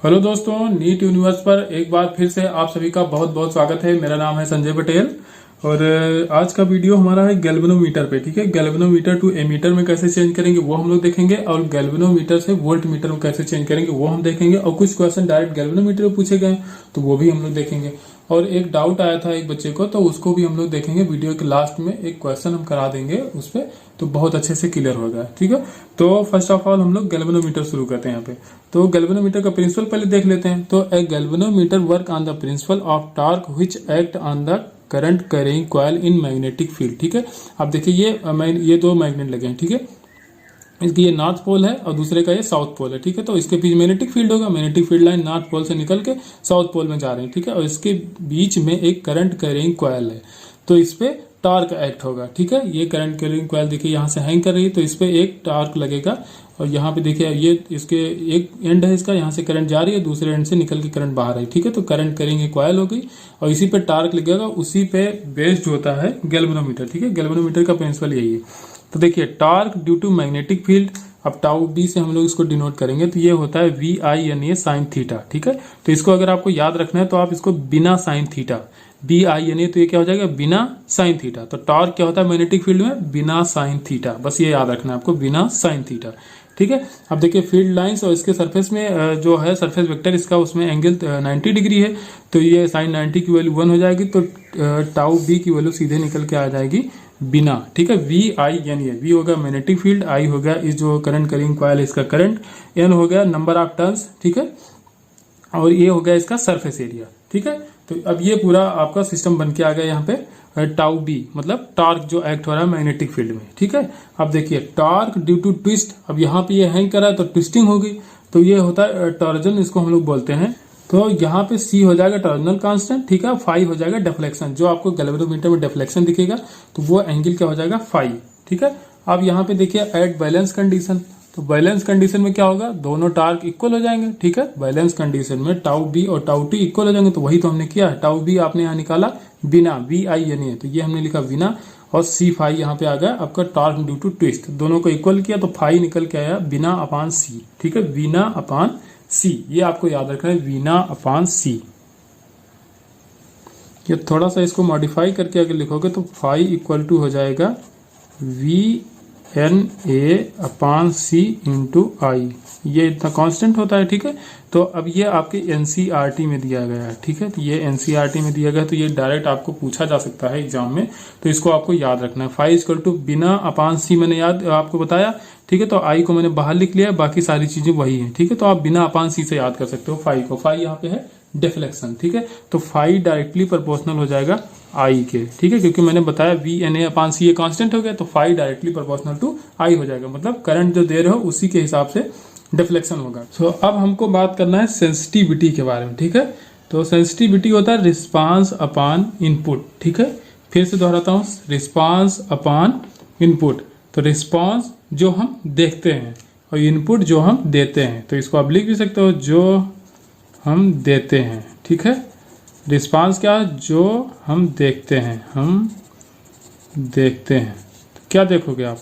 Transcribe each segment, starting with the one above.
Hello दोस्तों, NEET universe पर एक बार फिर से आप सभी का बहुत बहुत स्वागत है। मेरा नाम है संजय पटेल और आज का वीडियो हमारा है गैल्वेनोमीटर पे। ठीक है, गैल्वेनोमीटर टू एमीटर में कैसे चेंज करेंगे वो हम लोग देखेंगे और गैल्वेनोमीटर से वोल्ट मीटर में कैसे चेंज करेंगे वो हम देखेंगे और कुछ क्वेश्चन डायरेक्ट गैल्वेनोमीटर में पूछे गए तो वो भी हम लोग देखेंगे। और एक डाउट आया था एक बच्चे को तो उसको भी हम लोग देखेंगे। वीडियो के लास्ट में एक क्वेश्चन हम करा देंगे उस पर, तो बहुत अच्छे से क्लियर होगा। ठीक है, तो फर्स्ट ऑफ ऑल हम लोग गैल्वेनोमीटर शुरू करते हैं यहाँ पे। तो गैल्वेनोमीटर का प्रिंसिपल पहले देख लेते हैं। तो a galvanometer work on the principle of torque which act on the current carrying coil in magnetic field. ठीक है, अब देखिए ये दो मैग्नेट लगे हैं। ठीक है, इसकी ये नॉर्थ पोल है और दूसरे का ये साउथ पोल है। ठीक है, तो इसके बीच मैग्नेटिक फील्ड होगा। Magnetic field line north pole से निकल के साउथ पोल में जा रहे हैं। ठीक है, और इसके बीच में एक करंट कैरिंग कॉइल है तो इस पे टॉर्क एक्ट होगा। ठीक है, ये करंट कैरिंग कॉइल देखिए यहाँ से हैंग कर रही है तो इस पे एक टॉर्क लगेगा। और यहाँ पे देखिए ये इसके एक एंड है इसका, यहाँ से करंट जा रही है, दूसरे एंड से निकल के करंट बाहर है। ठीक है, तो करंट कैरिंग कॉइल हो गई और इसी पे टॉर्क लगेगा। उसी पे बेस्ड होता है गैल्वेनोमीटर। ठीक है, गैल्वेनोमीटर का प्रिंसिपल यही है। तो देखिए torque due to magnetic field, अब टाउ बी से हम लोग इसको डिनोट करेंगे तो ये होता है V I N A sine theta. ठीक है, तो इसको अगर आपको याद रखना है तो आप इसको बिना sine theta, B I N A, तो ये क्या हो जाएगा बिना साइन थीटा। तो टॉर्क क्या होता है मैग्नेटिक फील्ड में बिना साइन थीटा, बस ये याद रखना है आपको, बिना साइन थीटा। ठीक है, अब देखिए फील्ड लाइंस और इसके सरफेस में जो है सरफेस वेक्टर इसका उसमें एंगल 90 डिग्री है तो ये साइन 90 की वैल्यू 1 हो जाएगी। तो टाउ बी की वैल्यू सीधे निकल के आ जाएगी बिना। ठीक है, V I N A, V हो गया मैग्नेटिक फील्ड, आई हो गया इस जो करंट कैरिंग कॉइल है इसका करंट, एन हो गया नंबर ऑफ टर्न्स। ठीक है, और ये हो गया इसका सरफेस एरिया। ठीक है, तो अब ये पूरा आपका सिस्टम बन के आ गया यहाँ पे टाउ बी मतलब टॉर्क जो एक्ट हो रहा है मैग्नेटिक फील्ड में। ठीक है, अब देखिए टॉर्क ड्यू टू ट्विस्ट, अब यहाँ पे ये हैंग कर रहा है तो ट्विस्टिंग होगी तो ये होता है टॉर्जन, इसको हम लोग बोलते हैं। तो यहाँ पे सी हो जाएगा टॉर्जनल कांस्टेंट। ठीक है, फाई हो जाएगा डिफ्लेक्शन, जो आपको गैल्वेनोमीटर में डिफ्लेक्शन दिखेगा तो वो एंगल क्या हो जाएगा फाई। ठीक है, अब यहाँ पे देखिए एट बैलेंस कंडीशन, तो बैलेंस कंडीशन में क्या होगा दोनों टॉर्क इक्वल हो जाएंगे। ठीक है, बैलेंस कंडीशन में टाउ बी और टाउ टी इक्वल हो जाएंगे तो वही तो हमने किया है। टाउ बी आपने यहाँ निकाला बिना, वी आई एन ए, तो ये हमने लिखा बिना, और सी फाई यहाँ पे आ गया आपका टॉर्क ड्यू टू ट्विस्ट, दोनों को इक्वल किया तो फाई निकल के आया बिना अपान सी। ठीक है, बिना अपान सी, ये आपको याद रखना है बिना अपान सी। ये थोड़ा सा इसको मॉडिफाई करके अगर लिखोगे तो फाई इक्वल टू हो जाएगा V N A upon C into I, ये इतना कांस्टेंट होता है। ठीक है, तो अब ये आपके एनसीईआरटी में दिया गया है। ठीक है, तो ये एनसीईआरटी में दिया गया तो ये डायरेक्ट आपको पूछा जा सकता है एग्जाम में, तो इसको आपको याद रखना है। फाई इक्वल टू बिना अपान सी मैंने याद आपको बताया। ठीक है, तो आई को मैंने बाहर लिख लिया, बाकी सारी चीजें वही है। ठीक है, तो आप बिना अपान सी से याद कर सकते हो फाई को। फाई यहाँ पे है डिफ्लेक्शन। ठीक है, तो फाई डायरेक्टली प्रोपोर्शनल हो जाएगा आई के। ठीक है, क्योंकि मैंने बताया वी एन ए अपान सी ये कांस्टेंट हो गया तो फाई डायरेक्टली प्रोपोर्शनल टू आई हो जाएगा, मतलब करंट जो दे रहे हो उसी के हिसाब से डिफ्लेक्शन होगा। सो अब हमको बात करना है सेंसिटिविटी के बारे में। ठीक है, तो सेंसिटिविटी होता है रिस्पांस अपॉन इनपुट। ठीक है, फिर से दोहराता हूँ, रिस्पांस अपॉन इनपुट। तो रिस्पांस जो हम देखते हैं और इनपुट जो हम देते हैं, तो इसको आप लिख भी सकते हो जो हम देते हैं। ठीक है, रिस्पांस क्या है जो हम देखते हैं, हम देखते हैं। तो क्या देखोगे आप,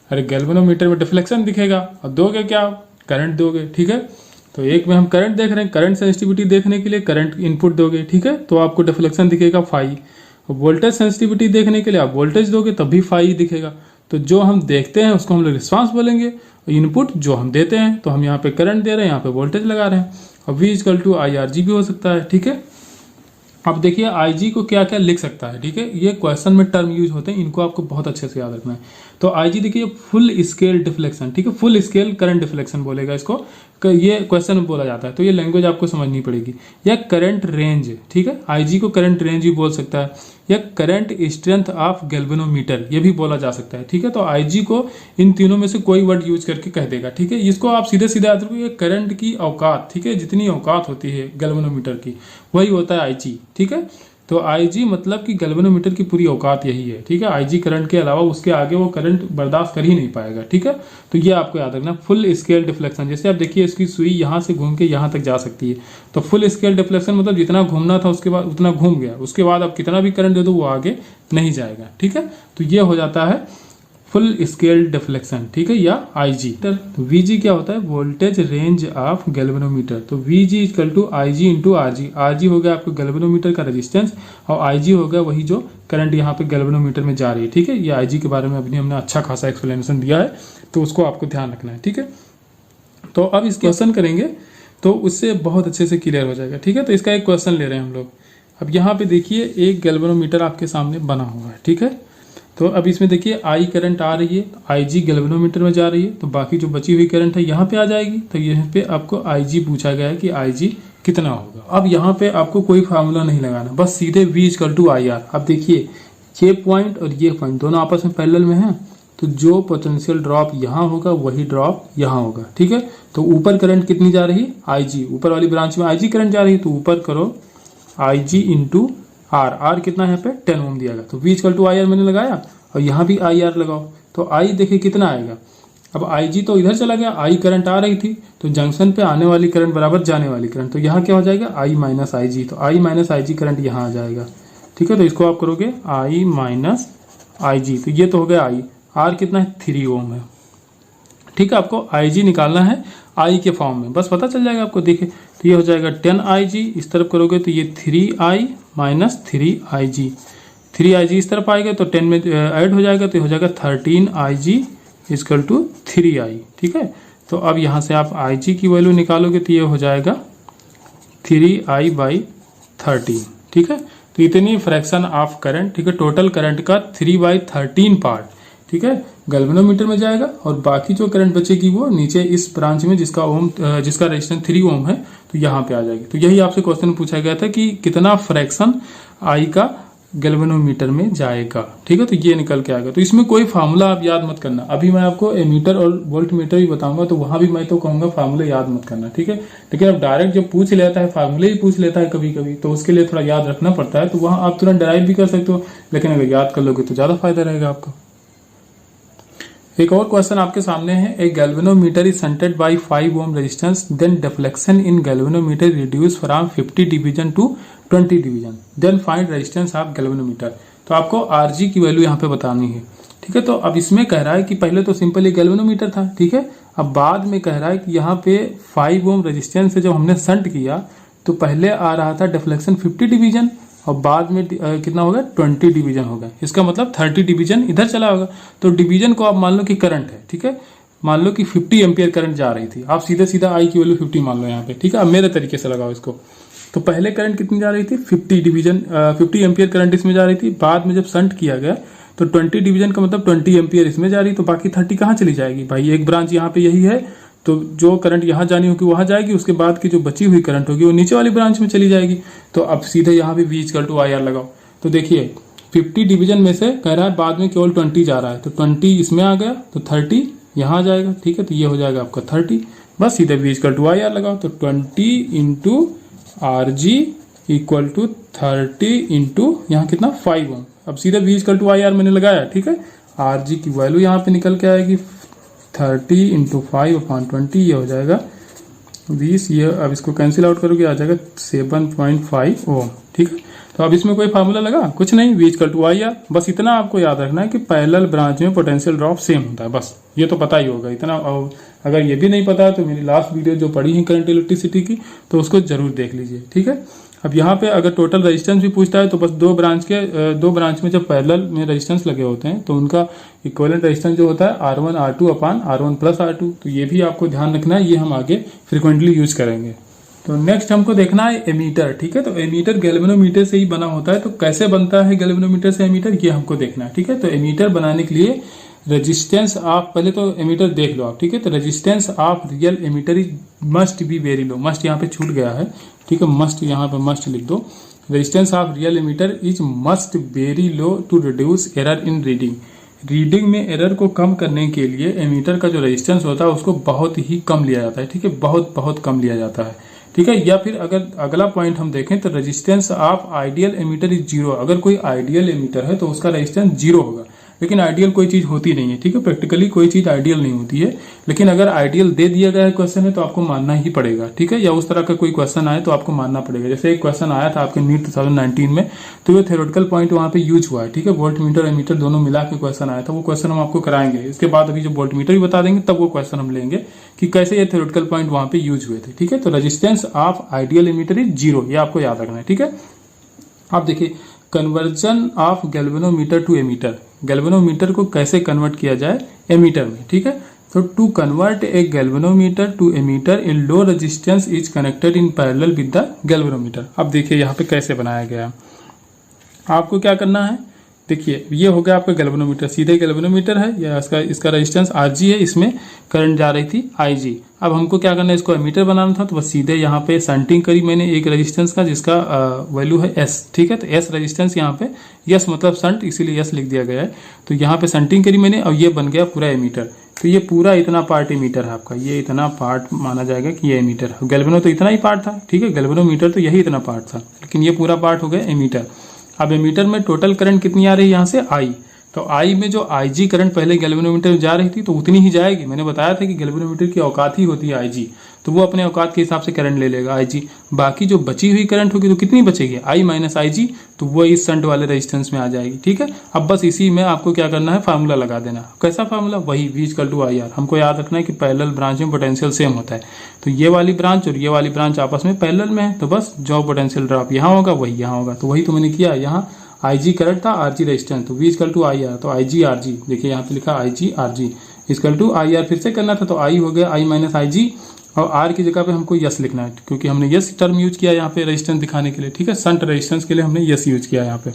अरे गैल्वेनोमीटर में डिफ्लेक्शन दिखेगा और दोगे क्या, करंट दोगे। ठीक है, तो एक में हम करंट देख रहे हैं, करंट सेंसिटिविटी देखने के लिए करंट इनपुट दोगे। ठीक है, तो आपको डिफ्लेक्शन दिखेगा फाई। वोल्टेज सेंसिटिविटी देखने के लिए आप वोल्टेज दोगे तब भी फाई दिखेगा। तो जो हम देखते हैं उसको हम लोग रिस्पांस बोलेंगे, इनपुट जो हम देते हैं तो हम यहाँ पे करंट दे रहे हैं, यहाँ पे वोल्टेज लगा रहे हैं। और V equal to I R G भी हो सकता है। ठीक है, अब देखिए आई जी को क्या क्या लिख सकता है। ठीक है, ये क्वेश्चन में टर्म यूज होते हैं, इनको आपको बहुत अच्छे से याद रखना है। तो आई जी देखिए फुल स्केल डिफ्लेक्शन। ठीक है, फुल स्केल करंट डिफ्लेक्शन बोलेगा इसको, ये क्वेश्चन में बोला जाता है, तो ये लैंग्वेज आपको समझनी पड़ेगी। या करंट रेंज, ठीक है, आई जी को करंट रेंज भी बोल सकता है, या करंट स्ट्रेंथ ऑफ गैल्वेनोमीटर ये भी बोला जा सकता है। ठीक है, तो आई जी को इन तीनों में से कोई वर्ड यूज करके कह देगा। ठीक है, इसको आप सीधे सीधे याद रखो, ये करंट की औकात, ठीक है, जितनी औकात होती है गैल्वेनोमीटर की वही होता है आई जी। ठीक है, तो आई जी मतलब कि गैल्वेनोमीटर की पूरी औकात यही है। ठीक है, आई जी करंट के अलावा उसके आगे वो करंट बर्दाश्त कर ही नहीं पाएगा। ठीक है, तो ये आपको याद रखना, फुल स्केल डिफ्लेक्शन। जैसे आप देखिए इसकी सुई यहाँ से घूम के यहाँ तक जा सकती है, तो फुल स्केल डिफ्लेक्शन मतलब जितना घूमना था उसके बाद उतना घूम गया, उसके बाद आप कितना भी करंट दे दो वो आगे नहीं जाएगा। ठीक है, तो ये हो जाता है फुल स्केल डिफ्लेक्शन, ठीक है, या IG। तो VG क्या होता है, वोल्टेज रेंज ऑफ गैल्वेनोमीटर। तो VG equal to IG into RG। RG हो गया आपको गैल्वेनोमीटर का रेजिस्टेंस और IG हो गया वही जो करंट यहाँ पे गैल्वेनोमीटर में जा रही है, ठीक है। ये IG के बारे में अभी हमने अच्छा खासा एक्सप्लेनेशन दिया है, तो उसको आपको ध्यान रखना है, ठीक है। तो अब इस क्वेश्चन करेंगे तो उससे बहुत अच्छे से क्लियर हो जाएगा, ठीक है। तो इसका एक क्वेश्चन ले रहे हैं हम लोग। अब यहाँ पे देखिए एक गैल्वेनोमीटर आपके सामने बना हुआ है, ठीक है। तो अब इसमें देखिए I करंट आ रही है, तो IG गैल्वेनोमीटर में जा रही है, तो बाकी जो बची हुई करंट है यहाँ पे आ जाएगी। तो यहाँ पे आपको IG पूछा गया है कि IG कितना होगा। अब यहाँ पे आपको कोई फार्मूला नहीं लगाना, बस सीधे V इक्वल टू IR। अब देखिए ये पॉइंट और ये पॉइंट दोनों आपस में पैरेलल में है, तो जो पोटेंशियल ड्रॉप यहाँ होगा वही ड्रॉप यहाँ होगा, ठीक है। तो ऊपर करंट कितनी जा रही है, IG, ऊपर वाली ब्रांच में IG करंट जा रही है, तो ऊपर करो IG इंटू R कितना है यहाँ पे 10 ओम दिया गया। तो V इक्वल टू IR मैंने लगाया और यहाँ भी IR लगाओ, तो I देखिए कितना आएगा। अब IG तो इधर चला गया, I करंट आ रही थी, तो जंक्शन पे आने वाली करंट बराबर जाने वाली करंट, तो यहाँ क्या हो जाएगा I माइनस IG। तो I माइनस IG करंट यहाँ आ जाएगा, ठीक है। तो इसको आप करोगे I माइनस IG, तो ये तो हो गया I। R कितना है 3 ओम है, ठीक है। आपको IG निकालना है I के फॉर्म में, बस पता चल जाएगा आपको। देखिए तो ये हो जाएगा 10 IG, इस तरफ करोगे तो ये 3I माइनस 3IG। 3IG इस तरफ आएगा तो 10 में ऐड हो जाएगा, तो ये हो जाएगा 13 IG इक्वल टू 3I, ठीक है। तो अब यहाँ से आप IG की वैल्यू निकालोगे तो ये हो जाएगा 3I बाई 13, ठीक है। तो इतनी फ्रैक्शन ऑफ करंट, ठीक है, टोटल करंट का 3/13 पार्ट, ठीक है, गैल्वेनोमीटर में जाएगा और बाकी जो करंट बचेगी वो नीचे इस ब्रांच में जिसका रेजिस्टेंस 3 ओम है, तो यहाँ पे आ जाएगी। तो यही आपसे क्वेश्चन पूछा गया था कि कितना फ्रैक्शन I का गैल्वेनोमीटर में जाएगा, ठीक है। तो ये निकल के आएगा। तो इसमें कोई फार्मूला आप याद मत करना। अभी मैं आपको एमीटर और वोल्टमीटर भी बताऊंगा, तो वहां भी मैं तो कहूंगा फार्मूला याद मत करना, ठीक है। लेकिन अब डायरेक्ट जब पूछ लेता है, फार्मूले ही पूछ लेता है कभी कभी, तो उसके लिए थोड़ा याद रखना पड़ता है। तो वहां आप तुरंत डराइव भी कर सकते हो, लेकिन अगर याद कर लोगे तो ज्यादा फायदा रहेगा आपका। एक और क्वेश्चन आपके सामने है, a galvanometer is shunted by 5 ohm resistance, then deflection in galvanometer reduce from 50 division to 20 division, then find resistance of galvanometer. तो आपको RG की वैल्यू यहाँ पे बतानी है, ठीक है। तो अब इसमें कह रहा है कि पहले तो सिंपल एक गैल्वेनोमीटर था, ठीक है। अब बाद में कह रहा है कि यहाँ पे 5 ओम रेजिस्टेंस से जब हमने शंट किया तो पहले आ रहा था डिफ्लेक्शन 50 डिवीजन और बाद में कितना होगा 20 डिवीजन होगा। इसका मतलब 30 डिवीजन इधर चला होगा। तो डिवीजन को आप मान लो कि करंट है, ठीक है। मान लो कि 50 एम्पियर करंट जा रही थी, आप सीधा सीधा I की वैल्यू 50 मान लो यहाँ पे, ठीक है। अब मेरे तरीके से लगाओ इसको। तो पहले करंट कितनी जा रही थी 50 एम्पियर करंट इसमें जा रही थी। बाद में जब शंट किया गया तो 20 डिवीजन का मतलब 20 एम्पियर इसमें जा रही, तो बाकी 30 कहाँ चली जाएगी भाई। एक ब्रांच यहाँ पे यही है, तो जो करंट यहाँ जानी होगी वहां जाएगी, उसके बाद की जो बची हुई करंट होगी वो नीचे वाली ब्रांच में चली जाएगी। तो अब सीधे यहाँ पे V इक्वल टू IR लगाओ। तो देखिए 50 डिवीजन में से कह रहा है बाद में केवल 20 जा रहा है, तो 20 इसमें आ गया तो 30 यहाँ आ जाएगा, ठीक है। तो ये हो जाएगा आपका 30, बस सीधे V इक्वल टू IR लगाओ। तो 20 into RG equal to 30 into यहाँ कितना 5 ओम। अब सीधे V इक्वल टू IR मैंने लगाया, ठीक है। RG की वैल्यू यहाँ पे निकल के आएगी 30 इंटू 5/20, ये हो जाएगा 20। ये अब इसको कैंसिल आउट करोगे आ जाएगा 7.5 ओम, ठीक है। तो अब इसमें कोई फार्मूला लगा कुछ नहीं, V इक्वल टू IR। बस इतना आपको याद रखना है कि पैरेलल ब्रांच में पोटेंशियल ड्रॉप सेम होता है, बस ये तो पता ही होगा इतना। और अगर ये भी नहीं पता है तो मेरी लास्ट वीडियो जो पड़ी है करंट इलेक्ट्रिसिटी की, तो उसको जरूर देख लीजिए, ठीक है। अब यहाँ पे अगर टोटल रेजिस्टेंस भी पूछता है तो बस दो ब्रांच में जब पैरेलल में रेजिस्टेंस लगे होते हैं तो उनका इक्विवेलेंट रेजिस्टेंस जो होता है R1 R2 अपान R1 प्लस R2। तो ये भी आपको ध्यान रखना है, ये हम आगे फ्रिक्वेंटली यूज करेंगे। तो नेक्स्ट हमको देखना है एमीटर, ठीक है। तो एमीटर गैल्वेनोमीटर से ही बना होता है, तो कैसे बनता है गैल्वेनोमीटर से एमीटर ये हमको देखना है, ठीक है। तो एमीटर बनाने के लिए रेजिस्टेंस आप पहले तो एमीटर देख लो आप, ठीक है। तो resistance of real ammeter is must be very low, must यहाँ पे छूट गया है, ठीक है। मस्ट यहाँ पे मस्ट लिख दो। Resistance of real ammeter is must very low to reduce error in reading. Reading में एरर को कम करने के लिए एमीटर का जो रेजिस्टेंस होता है उसको बहुत ही कम लिया जाता है, ठीक है। बहुत कम लिया जाता है, ठीक है। या फिर अगर अगला पॉइंट हम देखें तो resistance of ideal ammeter is 0। अगर कोई आइडियल एमीटर है तो उसका रेजिस्टेंस 0 होगा, लेकिन आइडियल कोई चीज होती नहीं है, ठीक है। प्रैक्टिकली कोई चीज आइडियल नहीं होती है, लेकिन अगर आइडियल दे दिया गया है क्वेश्चन है तो आपको मानना ही पड़ेगा, ठीक है। या उस तरह का कोई क्वेश्चन आए तो आपको मानना पड़ेगा। जैसे एक क्वेश्चन आया था आपके नीट 2019 में, तो ये थ्योरेटिकल पॉइंट वहां पे यूज हुआ है, ठीक है। वोल्ट मीटर एमीटर दोनों मिला के क्वेश्चन आया था, वो क्वेश्चन हम आपको कराएंगे। इसके बाद अभी जो वोल्ट मीटर भी बता देंगे तब वो क्वेश्चन हम लेंगे कि कैसे ये थ्योरेटिकल पॉइंट वहां पे यूज हुए थे, ठीक है। तो resistance of ideal ammeter is 0, ये आपको याद रखना है, ठीक है। आप देखिए conversion of galvanometer to ammeter, galvanometer को कैसे कन्वर्ट किया जाए एमीटर में, ठीक है। तो to convert a galvanometer to ammeter in low resistance is connected in parallel with the galvanometer. अब देखिए यहाँ पे कैसे बनाया गया, आपको क्या करना है, देखिए ये हो गया आपका गैल्वेनोमीटर, सीधे गैल्वेनोमीटर है, या इसका रेजिस्टेंस Rg है, इसमें करंट जा रही थी Ig। अब हमको क्या करना है, इसको एमीटर बनाना था, तो बस सीधे यहाँ पे संटिंग करी मैंने एक रेजिस्टेंस का जिसका वैल्यू है S, ठीक है। तो S रेजिस्टेंस यहाँ पे, यस मतलब संट, इसीलिए यस लिख दिया गया है। तो यहाँ पे संटिंग करी मैंने और ये बन गया पूरा एमीटर। तो ये पूरा इतना पार्ट एमीटर है आपका, ये इतना पार्ट माना जाएगा कि ये एमीटर है। गैल्वेनो तो इतना ही पार्ट था, ठीक है, गैल्वेनोमीटर तो यही इतना पार्ट था, लेकिन ये पूरा पार्ट हो गया एमीटर। अब एमीटर में टोटल करंट कितनी आ रही है यहाँ से I, तो I में जो Ig करंट पहले गैल्वेनोमीटर में जा रही थी तो उतनी ही जाएगी। मैंने बताया था कि गैल्वेनोमीटर की औकात ही होती है Ig, तो वो अपने औकात के हिसाब से करंट ले लेगा Ig। बाकी जो बची हुई करंट होगी तो कितनी बचेगी, I माइनस Ig, तो वो इस शंट वाले रेजिस्टेंस में आ जाएगी, ठीक है। अब बस इसी में आपको क्या करना है, फार्मूला लगा देना। कैसा फार्मूला, वही V इक्वल टू IR। हमको याद रखना है कि पैरेलल ब्रांच में पोटेंशियल सेम होता है, तो ये वाली ब्रांच और ये वाली ब्रांच आपस में पैरेलल में है, तो बस जो पोटेंशियल ड्रॉप यहाँ होगा वही यहाँ होगा। तो वही तो मैंने किया, यहाँ Ig करंट था, Rg रेजिस्टेंस, तो V इक्वल टू IR, तो Ig Rg, देखिए यहाँ पे लिखा Ig Rg equal to IR, फिर से करना था तो I हो गया I माइनस Ig, और R की जगह पे हमको यस लिखना है, क्योंकि हमने यस टर्म यूज किया यहाँ पे रेजिस्टेंस दिखाने के लिए, ठीक है। शंट रेजिस्टेंस के लिए हमने यस यूज किया यहाँ पे,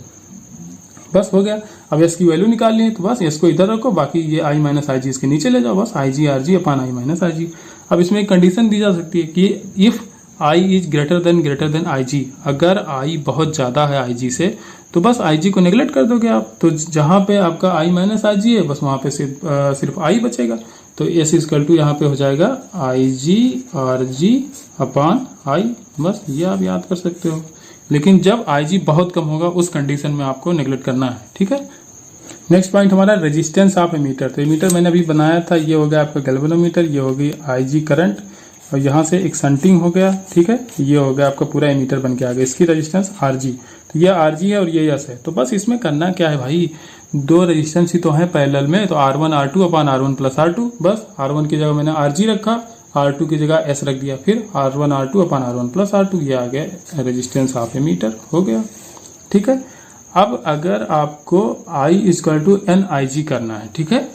बस हो गया। अब यस की वैल्यू निकालनी है, तो बस यस को इधर रखो, बाकी ये I माइनस Ig इसके नीचे ले जाओ, बस Ig Rg upon I minus Ig। अब इसमें एक कंडीशन दी जा सकती है कि if I is greater than Ig, अगर I बहुत ज्यादा है Ig से तो बस Ig को नेगलेक्ट कर दोगे आप, तो जहां पे आपका I माइनस Ig है बस वहां पे सिर्फ I बचेगा। तो S इक्वल टू यहाँ पे हो जाएगा Ig Rg अपान I, बस ये आप याद कर सकते हो। लेकिन जब Ig बहुत कम होगा उस कंडीशन में आपको नेगलेक्ट करना है, ठीक है। नेक्स्ट पॉइंट हमारा रेजिस्टेंस ऑफ एमीटर। तो एमीटर मैंने अभी बनाया था, ये हो गया आपका गैल्वेनोमीटर, ये हो गई Ig करंट, और यहाँ से एक संटिंग हो गया, ठीक है। ये हो गया आपका पूरा एमीटर बन के आ गया, इसकी रेजिस्टेंस Rg, तो ये Rg है और ये S है। तो बस इसमें करना क्या है भाई, दो रेजिस्टेंस ही तो है पैरेलल में, तो R1 R2 अपान R1 प्लस R2, बस R1 की जगह मैंने Rg रखा, R2 की जगह S रख दिया, फिर R1 R2 अपान R1 प्लस R2, ये आ गया रेजिस्टेंस ऑफ एमीटर, हो गया, ठीक है। अब अगर आपको I इक्वल टू NIG करना है, ठीक है,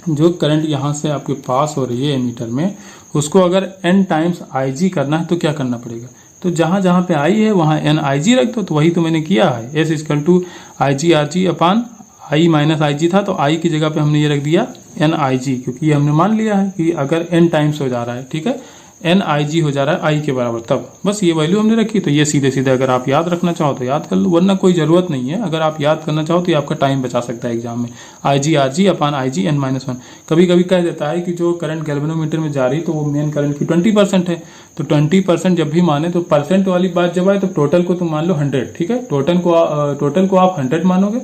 जो करंट यहाँ से आपके पास हो रही है एमीटर में, उसको अगर n टाइम्स Ig करना है तो क्या करना पड़ेगा, तो जहां जहां पे I है वहां NIG रख दो, तो वही तो मैंने किया है। S equal to Ig Rg upon I minus Ig था, तो I की जगह पे हमने ये रख दिया NIG, क्योंकि ये हमने मान लिया है कि अगर n टाइम्स हो जा रहा है, ठीक है, NIG हो जा रहा है I के बराबर, तब बस ये वैल्यू हमने रखी। तो ये सीधे सीधे अगर आप याद रखना चाहो तो याद कर लो, वरना कोई जरूरत नहीं है। अगर आप याद करना चाहो तो ये आपका टाइम बचा सकता है एग्जाम में। Ig Rg अपान Ig n माइनस 1, कभी कभी कह देता है कि जो करंट गैल्वेनोमीटर में जा रही तो वो मेन करंट की 20% है, तो 20% जब भी माने तो परसेंट वाली बात जब आए तो टोटल को तुम मान लो 100, ठीक है। टोटल को आप 100 मानोगे,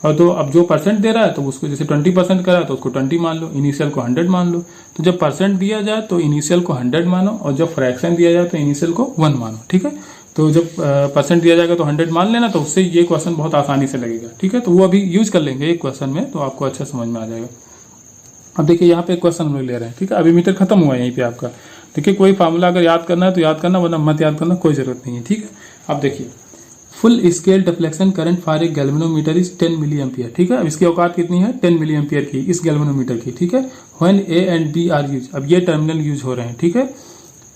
और तो अब जो परसेंट दे रहा है तो उसको जैसे 20% करा है तो उसको 20 मान लो, इनिशियल को 100 मान लो। तो जब परसेंट दिया जाए तो इनिशियल को 100 मानो, और जब फ्रैक्शन दिया जाए तो इनिशियल को 1 मानो, ठीक है। तो जब परसेंट दिया जाएगा तो 100 मान लेना, तो उससे ये क्वेश्चन बहुत आसानी से लगेगा, ठीक है। तो वो अभी यूज कर लेंगे एक क्वेश्चन में, तो आपको अच्छा समझ में आ जाएगा। अब देखिए यहाँ पे एक क्वेश्चन हम लोग ले रहे हैं, ठीक है। अभी मीटर खत्म हुआ है यहीं पे आपका, देखिए कोई फार्मूला अगर याद करना है तो याद करना, वरना मत याद करना, कोई जरूरत नहीं है, ठीक है। अब देखिए full scale deflection current for a galvanometer is 10 milli ampere, ठीक है। अब इसकी औकात कितनी है, 10 मिली एम्पियर की, इस गैल्वेनोमीटर की, ठीक है। When A and B are use, अब ये टर्मिनल यूज हो रहे हैं, ठीक है।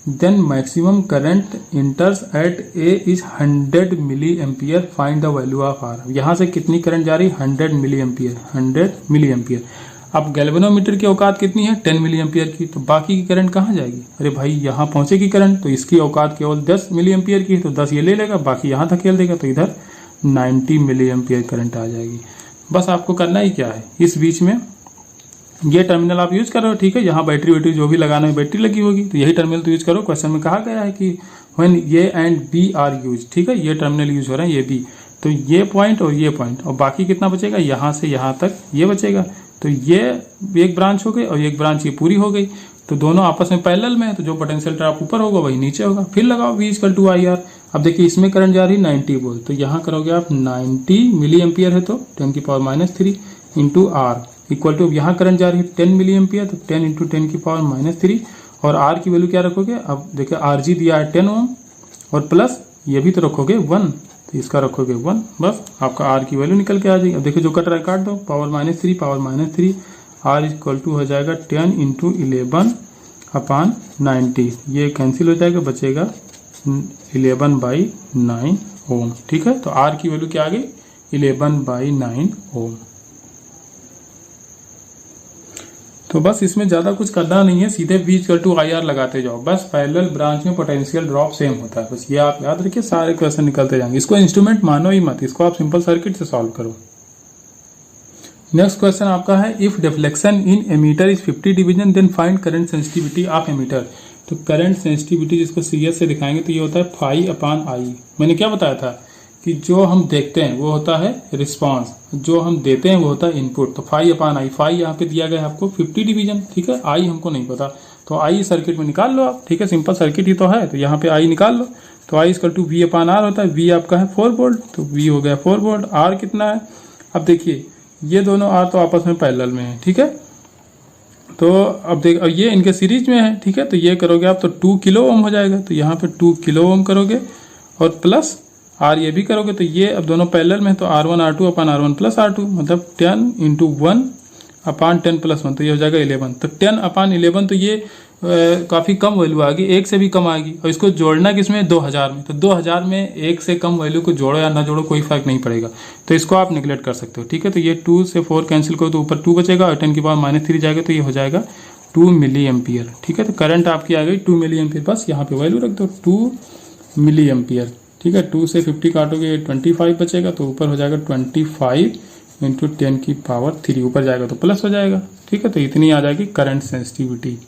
Then maximum current enters at A is 100 milli ampere, find the value of R. यहाँ से कितनी करंट जा रही है, 100 मिली एम्पियर, 100 मिली एम्पियर। अब गैल्वेनोमीटर की औकात कितनी है, 10 मिली एम्पियर की, तो बाकी की करंट कहाँ जाएगी, अरे भाई यहाँ पहुंचेगी करंट, तो इसकी औकात केवल 10 मिली एम्पियर की है, तो 10 ये ले लेगा, बाकी यहाँ तक खेल देगा, तो इधर 90 मिली एम्पियर करंट आ जाएगी। बस आपको करना ही क्या है, इस बीच में ये टर्मिनल आप यूज करो, ठीक है। यहाँ बैटरी जो भी लगाना है बैटरी लगी होगी, तो यही टर्मिनल तो यूज करो। क्वेश्चन में कहा गया है कि when A and B are use, ठीक है, ये टर्मिनल यूज हो रहा है, ये बी, तो ये पॉइंट और ये पॉइंट, और बाकी कितना बचेगा, यहाँ से यहाँ तक ये बचेगा। तो ये एक ब्रांच हो गई और एक ब्रांच ये पूरी हो गई। तो दोनों आपस में पैरेलल में है, तो जो पोटेंशियल ड्रॉप ऊपर होगा वही नीचे होगा। फिर लगाओ V equal to I R. अब देखिए इसमें करंट जा रही है 90 वोल्ट, तो यहाँ करोगे आप 90 मिली एम्पियर है तो 10⁻³ इंटू आर इक्वल टू, यहाँ करंट जा रही है 10 मिली एम्पियर, तो 10 इंटू 10⁻³ और आर की वैल्यू क्या रखोगे, अब देखिए RG दिया है 10 ओम और प्लस ये भी तो रखोगे 1, तो इसका रखोगे 1, बस आपका आर की वैल्यू निकल के आ जाएगी। अब देखिए जो कट रहा है काट दो, पावर-3 आर इक्वल टू हो जाएगा 10 इंटू 11/90, ये कैंसिल हो जाएगा, बचेगा 11/9 ओम। ठीक है, तो आर की वैल्यू क्या आ गई, 11/9 ओम। तो बस इसमें ज्यादा कुछ करना नहीं है, सीधे V equal to I R लगाते जाओ, बस पैरेलल ब्रांच में पोटेंशियल ड्रॉप सेम होता है, बस ये आप याद रखिए, सारे क्वेश्चन निकलते जाएंगे। इसको इंस्ट्रूमेंट मानो ही मत, इसको आप सिंपल सर्किट से सॉल्व करो। नेक्स्ट क्वेश्चन आपका है, if deflection in ammeter is 50 division then find current sensitivity of ammeter. तो करंट सेंसिटिविटी जिसको CS से दिखाएंगे तो ये होता है φ/I। मैंने क्या बताया था कि जो हम देखते हैं वो होता है रिस्पांस, जो हम देते हैं वो होता है इनपुट। तो φ/I, φ यहाँ पे दिया गया है आपको 50 डिवीजन, ठीक है, I हमको नहीं पता, तो I सर्किट में निकाल लो आप, ठीक है, सिंपल सर्किट ही तो है, तो यहाँ पे I निकाल लो। तो I इक्वल टू V/R होता है, V आपका है 4 वोल्ट, तो V हो गया 4 वोल्ट, R कितना है, अब देखिए ये दोनों R तो आपस में पैरेलल में है, ठीक है, तो अब देख, अब ये इनके सीरीज में है, ठीक है, तो ये करोगे आप तो 2 किलो ओम हो जाएगा, तो यहाँ पे 2 किलो ओम करोगे और प्लस R ये भी करोगे, तो ये अब दोनों पैरेलल में है, तो R1R2/R1 प्लस R2 मतलब 10 इंटू 1/10 प्लस 1, तो ये हो जाएगा 11। तो 10/11 तो ये काफ़ी कम वैल्यू आ गई, 1 से भी कम आएगी, और इसको जोड़ना किसमें, 2000 में, तो 2000 में 1 से कम वैल्यू को जोड़ो या ना जोड़ो कोई फर्क नहीं पड़ेगा, तो इसको आप निगलेक्ट कर सकते हो, ठीक है। तो ये 2 से 4 कैंसिल करो तो ऊपर 2 बचेगा और 10⁻³ जाएगा, तो ये हो जाएगा 2 मिली एम्पियर, ठीक है। तो करंट आपकी आ गई 2 मिली एम्पियर, बस यहाँ पे वैल्यू रख दो 2 मिली एम्पियर, ठीक है। 2 से 50 काटोगे 25 बचेगा, तो ऊपर हो जाएगा 25 इंटू 10⁻³ ऊपर जाएगा तो प्लस हो जाएगा, ठीक है। तो इतनी आ जाएगी करंट सेंसिटिविटी।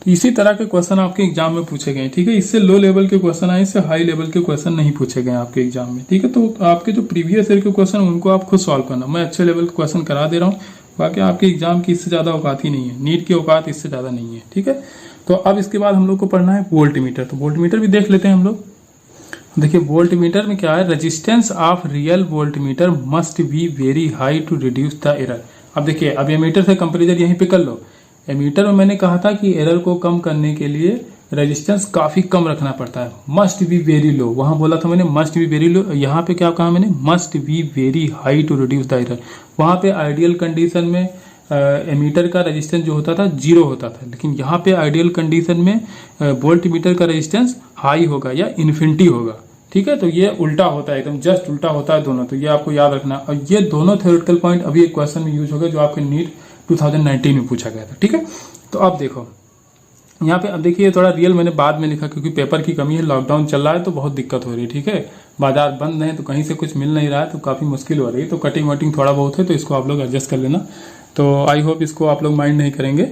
तो इसी तरह के क्वेश्चन आपके एग्जाम में पूछे गए, ठीक है, इससे लो लेवल के क्वेश्चन आए, इससे हाई लेवल के क्वेश्चन नहीं पूछे गए आपके एग्जाम में, ठीक है। तो आपके जो प्रीवियस ईयर के क्वेश्चन उनको आप खुद सॉल्व करना, मैं अच्छे लेवल के क्वेश्चन करा दे रहा हूँ, बाकी आपके एग्जाम की इससे ज्यादा औकात ही नहीं है, नीट की औकात इससे ज्यादा नहीं है, ठीक है। तो अब इसके बाद हम लोग को पढ़ना है वोल्टमीटर, तो वोल्टमीटर भी देख लेते हैं हम लोग। देखिए वोल्टमीटर में क्या है, resistance of real voltmeter must be very high to reduce the error. अब देखिए, अब एमीटर से कंपेरिजन यहीं पे कर लो। एमीटर में मैंने कहा था कि एरर को कम करने के लिए रेजिस्टेंस काफी कम रखना पड़ता है, मस्ट बी वेरी लो, वहां बोला था मैंने मस्ट बी वेरी लो, यहाँ पे क्या कहा मैंने, must be very high to reduce the error. वहां पे आइडियल कंडीशन में एमीटर का रेजिस्टेंस जो होता था 0 होता था, लेकिन यहाँ पे आइडियल कंडीशन में वोल्टमीटर का रेजिस्टेंस हाई होगा या इन्फिनिटी होगा, ठीक है। तो ये उल्टा होता है, एकदम जस्ट उल्टा होता है दोनों, तो ये आपको याद रखना। और ये दोनों थ्योरेटिकल पॉइंट अभी एक क्वेश्चन में यूज हो गया जो आपके नीट 2019 में पूछा गया था, ठीक है। तो अब देखो यहाँ पे, अब देखिए थोड़ा रियल मैंने बाद में लिखा क्योंकि पेपर की कमी है, लॉकडाउन चल रहा है तो बहुत दिक्कत हो रही है, ठीक है, बाजार बंद है तो कहीं से कुछ मिल नहीं रहा है, तो काफी मुश्किल हो रही है, तो कटिंग वटिंग थोड़ा बहुत है, तो इसको आप लोग एडजस्ट कर लेना। तो आई होप इसको आप लोग माइंड नहीं करेंगे।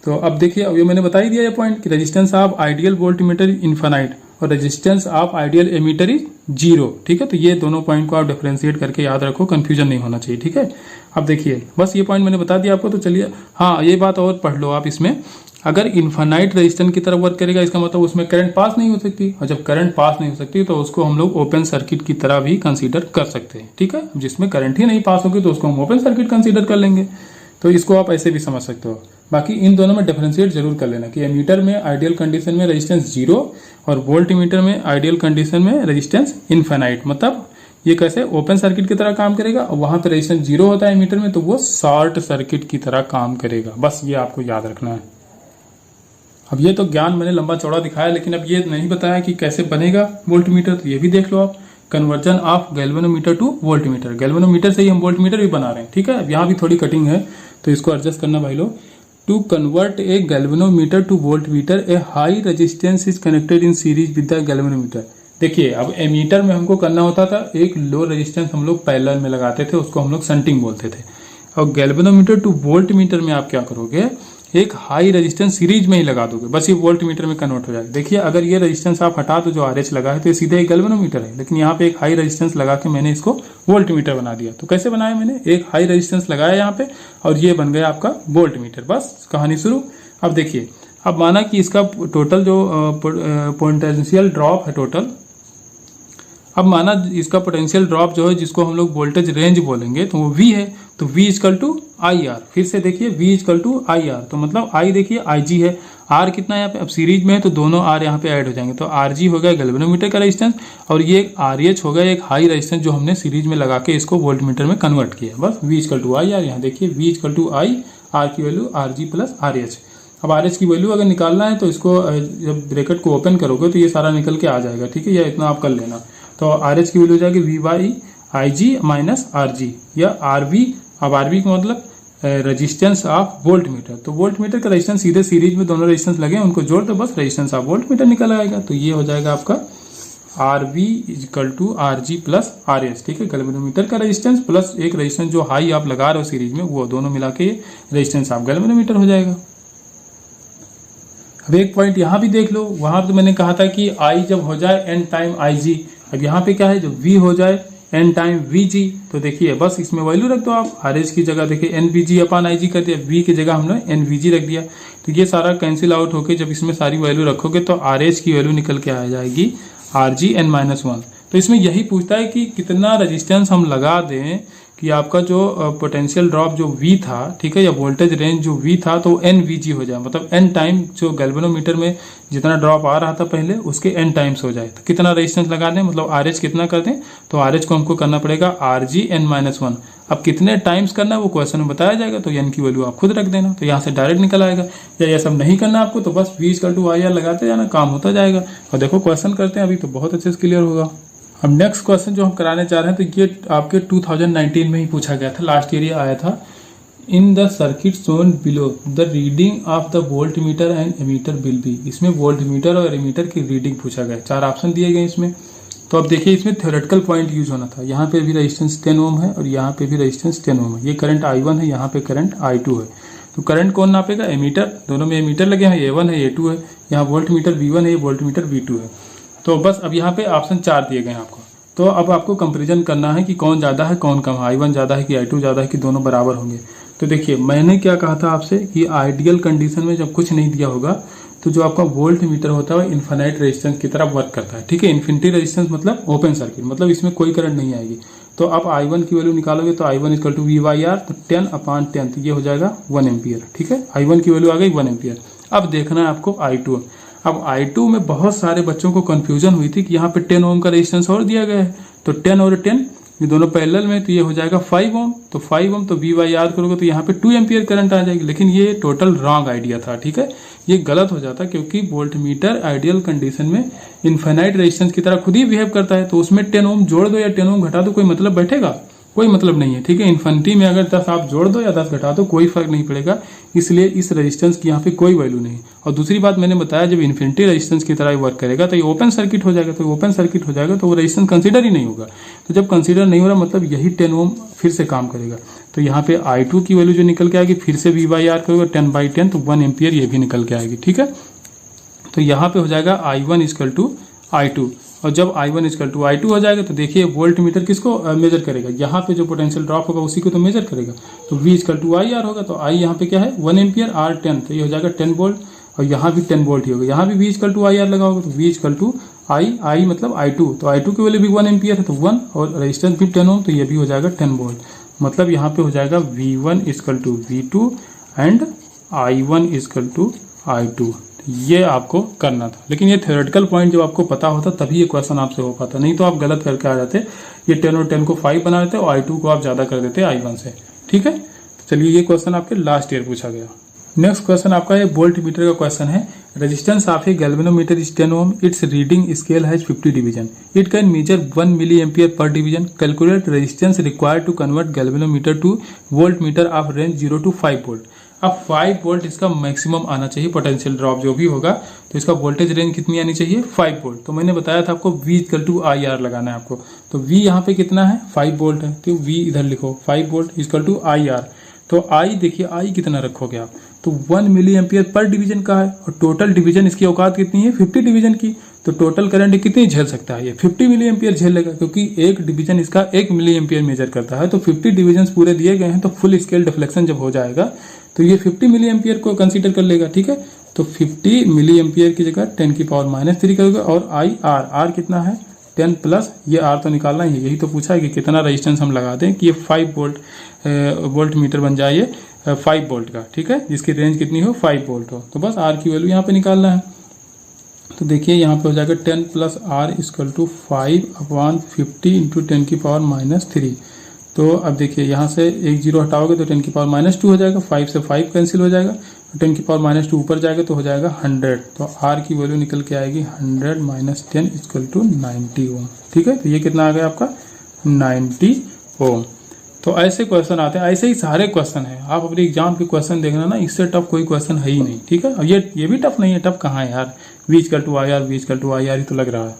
तो अब देखिए, अब ये मैंने बता ही दिया ये पॉइंट कि resistance of ideal voltmeter infinite और resistance of ideal ammeter is 0, ठीक है। तो ये दोनों पॉइंट को आप डिफरेंशिएट करके याद रखो, कंफ्यूजन नहीं होना चाहिए, ठीक है। अब देखिए बस ये पॉइंट मैंने बता दिया आपको, तो चलिए हाँ ये बात और पढ़ लो आप इसमें, अगर इनफाइनाइट रेजिस्टेंस की तरफ वर्क करेगा इसका मतलब उसमें करंट पास नहीं हो सकती, और जब करंट पास नहीं हो सकती तो उसको हम लोग ओपन सर्किट की तरह भी कंसीडर कर सकते हैं, ठीक है। जिसमें करंट ही नहीं पास होगी तो उसको हम ओपन सर्किट कंसीडर कर लेंगे, तो इसको आप ऐसे भी समझ सकते हो। बाकी इन दोनों में डिफरेंशिएट जरूर कर लेना कि एमीटर में आइडियल कंडीशन में रेजिस्टेंस 0 और वोल्टमीटर में आइडियल कंडीशन में रेजिस्टेंस इनफाइनाइट, मतलब ये कैसे ओपन सर्किट की तरह काम करेगा, और वहां पे रेजिस्टेंस 0 होता है एमीटर में तो वो शॉर्ट सर्किट की तरह काम करेगा, बस ये आपको याद रखना है। अब ये तो ज्ञान मैंने लंबा चौड़ा दिखाया, लेकिन अब ये नहीं बताया कि कैसे बनेगा वोल्टमीटर, तो ये भी देख लो आप। Conversion of galvanometer to voltmeter, galvanometer से ही हम वोल्टमीटर भी बना रहे हैं, ठीक है। अब यहाँ भी थोड़ी कटिंग है तो इसको एडजस्ट करना भाई लोग। To convert a galvanometer to voltmeter a high resistance is connected in series with the galvanometer. देखिए अब एमीटर में हमको करना होता था एक लो रेजिस्टेंस हम लोग पैरेलल में लगाते थे, उसको हम लोग शंटिंग बोलते थे। और गैल्वेनोमीटर टू वोल्टमीटर में आप क्या करोगे, एक हाई रेजिस्टेंस सीरीज में ही लगा दोगे, बस ये वोल्ट मीटर में कन्वर्ट हो जाएगा। देखिए अगर ये रेजिस्टेंस आप हटा दो जो RH लगा है तो ये सीधे एक गैल्वेनोमीटर है, लेकिन यहाँ पे एक हाई रेजिस्टेंस लगा के मैंने इसको वोल्ट मीटर बना दिया। तो कैसे बनाया मैंने, एक हाई रेजिस्टेंस लगाया यहाँ पे और ये बन गया आपका वोल्ट मीटर, बस कहानी शुरू। अब देखिए, अब माना कि इसका टोटल जो पोटेंशियल ड्रॉप है टोटल, अब माना इसका पोटेंशियल ड्रॉप जो है जिसको हम लोग वोल्टेज रेंज बोलेंगे तो वो V है, तो V इजकल टू IR। फिर से देखिए V इजकल टू IR, तो मतलब I देखिए IG है, R कितना है यहाँ पे, अब सीरीज में है तो दोनों R यहाँ पे ऐड हो जाएंगे, तो RG हो गया गैल्वेनोमीटर का रेजिस्टेंस और ये एक RH हो गया एक हाई रेजिस्टेंस जो हमने सीरीज में लगा के इसको वोल्ट मीटर में कन्वर्ट किया। बस V इजकल टू IR, यहाँ देखिए V equal to I, R की वैल्यू RG प्लस RH। अब RH की वैल्यू अगर निकालना है तो इसको जब ब्रैकेट को ओपन करोगे तो ये सारा निकल के आ जाएगा, ठीक है, या इतना आप कर लेना। तो RH की वैल्यू हो जाएगी V IG माइनस RG या RV। अब RV का मतलब रेजिस्टेंस ऑफ वोल्ट मीटर, तो वोल्ट मीटर का रेजिस्टेंस सीधे सीरीज में दोनों रेजिस्टेंस लगे उनको जोड़ दो, बस रेजिस्टेंस ऑफ वोल्ट मीटर निकल आएगा। तो ये हो जाएगा आपका RV equal to RG plus RH, ठीक है, गैल्वेनोमीटर का रेजिस्टेंस प्लस एक रेजिस्टेंस जो हाई आप लगा रहे हो सीरीज में, वो दोनों मिला के रेजिस्टेंस ऑफ गैल्वेनोमीटर हो जाएगा। अब एक पॉइंट यहाँ भी देख लो, वहां तो मैंने कहा था कि I जब हो जाए n टाइम IG, अब यहाँ पे क्या है, जब V हो जाए n टाइम VG, तो देखिए बस इसमें वैल्यू रख दो आप, RH की जगह देखिए NVG अपान IG कर दिया, V की जगह हमने NVG रख दिया, तो ये सारा कैंसिल आउट होके जब इसमें सारी वैल्यू रखोगे तो RH की वैल्यू निकल के आ जाएगी RG n-1। तो इसमें यही पूछता है कि कितना रेजिस्टेंस हम लगा दें कि आपका जो पोटेंशियल ड्रॉप जो V था, ठीक है, या वोल्टेज रेंज जो V था तो NVG हो जाए, मतलब n टाइम जो गैल्वेनोमीटर में जितना ड्रॉप आ रहा था पहले उसके n टाइम्स हो जाए। तो कितना रेजिस्टेंस लगा दें, मतलब RH कितना कर दें, तो RH को हमको करना पड़ेगा RG n-1। अब कितने टाइम्स करना है वो क्वेश्चन में बताया जाएगा, तो n की वैल्यू आप खुद रख देना, तो यहाँ से डायरेक्ट निकल आएगा। या ये सब नहीं करना आपको तो बस V इजकल टू IR लगाते जाना, काम होता जाएगा। और देखो क्वेश्चन करते हैं अभी तो बहुत अच्छे से क्लियर होगा। अब नेक्स्ट क्वेश्चन जो हम कराने जा रहे हैं तो ये आपके 2019 में ही पूछा गया था, लास्ट ईयर ये आया था। In the circuit shown below the reading of the voltmeter and ammeter will be. इसमें वोल्ट मीटर और एमीटर की रीडिंग पूछा गया, 4 ऑप्शन दिए गए इसमें। तो अब देखिए इसमें थ्योरेटिकल पॉइंट यूज होना था, यहाँ पे भी रेजिस्टेंस 10 ओम है और यहाँ पे भी रेजिस्टेंस 10 ओम है। ये करंट I1 है, यहाँ पे करंट I2 है। तो करंट कौन नापेगा, एमीटर, दोनों में एमीटर लगे हैं, A1 है A2 है, यहाँ वोल्ट मीटर V1 है, वोल्ट मीटर V2 है। तो बस अब यहाँ पे ऑप्शन 4 दिए गए हैं आपको। तो अब आपको कंपैरिजन करना है कि कौन ज़्यादा है कौन कम है, I1 ज़्यादा है कि I2 ज़्यादा है कि दोनों बराबर होंगे। तो देखिए मैंने क्या कहा था आपसे कि आइडियल कंडीशन में जब कुछ नहीं दिया होगा तो जो आपका वोल्ट मीटर होता है इन्फिनाइट रेजिस्टेंस की तरह वर्क करता है, ठीक है। इन्फिनिटी रेजिस्टेंस मतलब ओपन सर्किट, मतलब इसमें कोई करंट नहीं आएगी। तो अब I1 की वैल्यू निकालोगे तो I1 इजकल टू V/R, तो 10/10, तो ये हो जाएगा 1 एम्पियर, ठीक है। I1 की वैल्यू आ गई 1 एम्पियर। अब देखना है आपको I2। अब I2 में बहुत सारे बच्चों को कंफ्यूजन हुई थी कि यहाँ पे 10 ओम का रेजिस्टेंस और दिया गया है, तो 10 और 10 ये दोनों पैरेलल में, तो ये हो जाएगा 5 ओम। तो 5 ओम तो V/R करोगे तो यहाँ पे 2 एम्पियर करंट आ जाएगी। लेकिन ये टोटल रॉन्ग आइडिया था, ठीक है, ये गलत हो जाता क्योंकि वोल्ट मीटर आइडियल कंडीशन में इन्फिनाइट रेजिस्टेंस की तरह खुद ही बिहेव करता है। तो उसमें 10 ओम जोड़ दो या 10 ओम घटा दो, कोई मतलब बैठेगा, कोई मतलब नहीं है, ठीक है। इन्फिनिटी में अगर 10 आप जोड़ दो या 10 घटा दो कोई फर्क नहीं पड़ेगा, इसलिए इस रेजिस्टेंस की यहाँ पे कोई वैल्यू नहीं। और दूसरी बात मैंने बताया जब इन्फिनिटी रेजिस्टेंस की तरह वर्क करेगा तो ये ओपन सर्किट हो जाएगा, तो ओपन सर्किट हो जाएगा तो वो रेजिस्टेंस कंसीडर ही नहीं होगा। तो जब कंसीडर नहीं हो रहा मतलब यही 10 ओम फिर से काम करेगा। तो यहाँ पे I2 की वैल्यू जो निकल के आएगी फिर से V/R करोगे 10/10 तो 1 एम्पियर ये भी निकल के आएगी, ठीक है। तो यहाँ पे हो जाएगा I1 इजकल टू I2, और जब I1 इजकल टू I2 हो जाएगा तो देखिए वोल्ट मीटर किसको मेजर करेगा, यहाँ पे जो पोटेंशियल ड्रॉप होगा उसी को तो मेजर करेगा। तो V इजकल टू IR होगा, तो I यहाँ पे क्या है 1 एम्पियर, R 10, तो ये हो जाएगा 10 वोल्ट, और यहाँ भी 10 वोल्ट ही होगा। यहाँ भी V इजकल टू IR लगा होगा तो V इजकल टू I मतलब I2, तो I2 की वैल्यू भी 1 एम्पियर है तो 1, और रेजिस्टेंस भी 10 ओम, तो ये भी हो जाएगा 10 वोल्ट। मतलब यहाँ पे हो जाएगा V1 equal to V2 and I1 equal to I2। ये आपको करना था, लेकिन ये थ्योरेटिकल पॉइंट जब आपको पता होता तभी ये क्वेश्चन आपसे हो पाता, नहीं तो आप गलत करके आ जाते। ये 10 और 10 को 5 बना देते और I2 को आप ज्यादा कर देते I1 से, ठीक है। चलिए ये क्वेश्चन आपके लास्ट ईयर पूछा गया। नेक्स्ट क्वेश्चन आपका ये वोल्ट मीटर का क्वेश्चन है। Resistance of a galvanometer is 10 ohm, its reading scale has 50 division, it can measure 1 milliampere per division, calculate resistance required to convert galvanometer to voltmeter of range 0 to 5 volt. अब 5 volt इसका maximum आना चाहिए, potential drop जो भी होगा, तो इसका voltage range कितनी आनी चाहिए 5 वोल्ट। तो मैंने बताया था आपको V इक्वल टू IR लगाना है आपको, तो V यहाँ पे कितना है 5 वोल्ट है, तो V इधर लिखो 5 वोल्ट इक्वल टू IR। तो I देखिए I कितना रखोगे आप, तो 1 मिली एम्पियर पर डिवीजन का है और टोटल डिवीजन इसकी औकात कितनी है 50 डिवीजन की। तो टोटल करंट कितनी झेल सकता है ये 50 मिली एम्पियर झेलेगा, क्योंकि एक डिवीजन इसका 1 मिली एम्पियर मेजर करता है। तो 50 डिवीजन पूरे दिए गए हैं, तो फुल स्केल डिफ्लेक्शन जब हो जाएगा तो ये 50 मिली एम्पियर को कंसीडर कर लेगा। ठीक है, तो 50 मिली एम्पियर की जगह 10⁻³ करोगे और आर कितना है 10 प्लस ये आर तो निकालना ही है, यही तो पूछा है कि कितना रेजिस्टेंस हम लगा दें कि ये 5 वोल्ट मीटर बन जाए, ये 5 वोल्ट का। ठीक है, जिसकी रेंज कितनी हो 5 वोल्ट हो। तो बस आर की वैल्यू यहाँ पे निकालना है। तो देखिए यहाँ पे हो जाएगा 10 plus R equal to 5/50 into 10⁻³ तो अब देखिए यहाँ से एक जीरो हटाओगे तो 10⁻² हो जाएगा, 5 से 5 कैंसिल हो जाएगा, 10⁻² ऊपर जाएगा तो हो जाएगा 100। तो आर की वैल्यू निकल के आएगी 100 - 10 इक्वल टू 90 ओम। ठीक है, तो ये कितना आ गया आपका 90 ओम। तो ऐसे क्वेश्चन आते हैं, ऐसे ही सारे क्वेश्चन हैं। आप अपने एग्जाम के क्वेश्चन देखना ना, इससे टफ कोई क्वेश्चन है ही नहीं। ठीक है, और ये भी टफ नहीं है, टफ कहाँ है यार, V equal to I R ही तो लग रहा है।